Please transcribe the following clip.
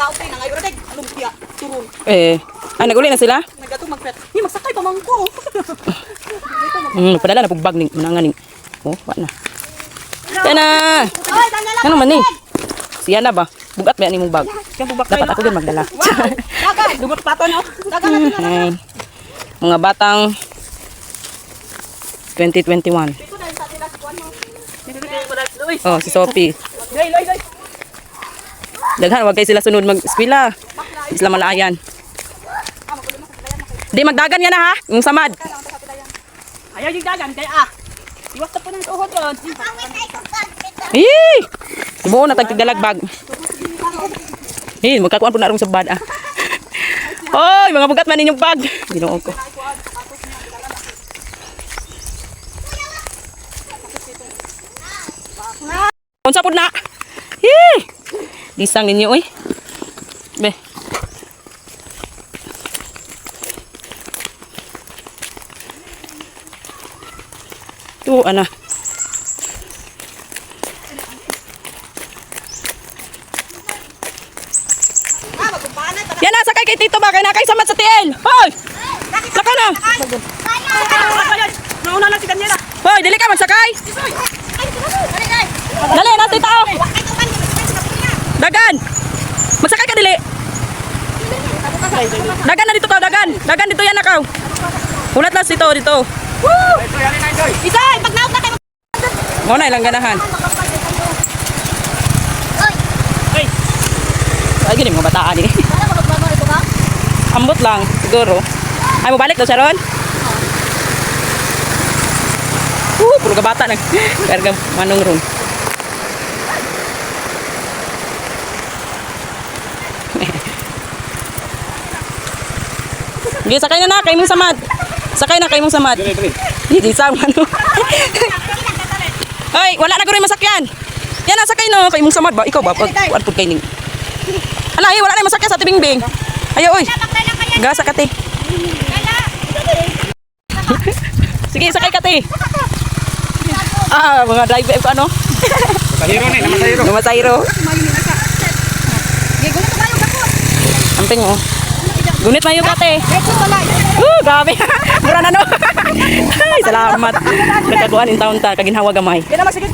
Naglautay na ngayon. Lumpia. Turun. Naguli na sila? Naggatong magpet. Ni magsakay pa man ko. Padala na pugbag ning manangan ning. Oh, wa na. Yan na. Oy, dala lang. Ano man ni? Siya na ba? Bugat ba ni mong bag? Dapat ako din magdala. Dagan. Dugot pato no. Dagan na sila. Ay, mga batang 2021. Oh, si Sophie. Loy, loy, loy. Daghan, wag kayo sila sunod mag-eskwela. Isla malayan. Di magdagan nga na ha, yung samad. Ayaw yung dagan kaya iwas na po ng tuhod ko. Eh! Ibuo na tagtigdalagbag. Eh, magkakuan po na rin sa bad ah. Hoy, mga bugat man ninyong bag. Ginoo ko. Unsa pud na? Eh! Disang ninyo oy. Be. Tu ana. Yan na, sakay kay Tito ba? Kaya na kayo samad sa TL. Hoy! Saka na. Nauna lang si Daniela. Hoy, dili ka magsakay. Dali, natin tao. Dagan. Magsakay ka dili. Dagan na dito ka, dagan. Dagan dito yan nakaw. Hulat lang dito. Woo! Isa, pag naog na kayo. Muna ilang ganahan. Hey. Ay, gini mga bataan eh. Ambot lang, siguro. Ay, mo balik daw siya ron? Puro ka bata nag karga manong ron. Sige, sakay na kay mong samad. Sakay na kay mong samad. Hindi sa ano. Hoy, wala na ko rin masakyan. Yan na, sakay no, kay mong samad ba? Ikaw ba? Pag pud kay ning. Ala, wala na masakyan sa tibingbing. Ayo, oy. Gasa ka te. Sige, sakay ka te. Mga driver ko ano? Masahiro ni, namasahiro. Namasahiro. Amping oh. Gunit mayo ka te. Grabe. Mura na no. Ay, salamat. Nakakuan in taon ta kaginhawa gamay. Kaya na magsigit.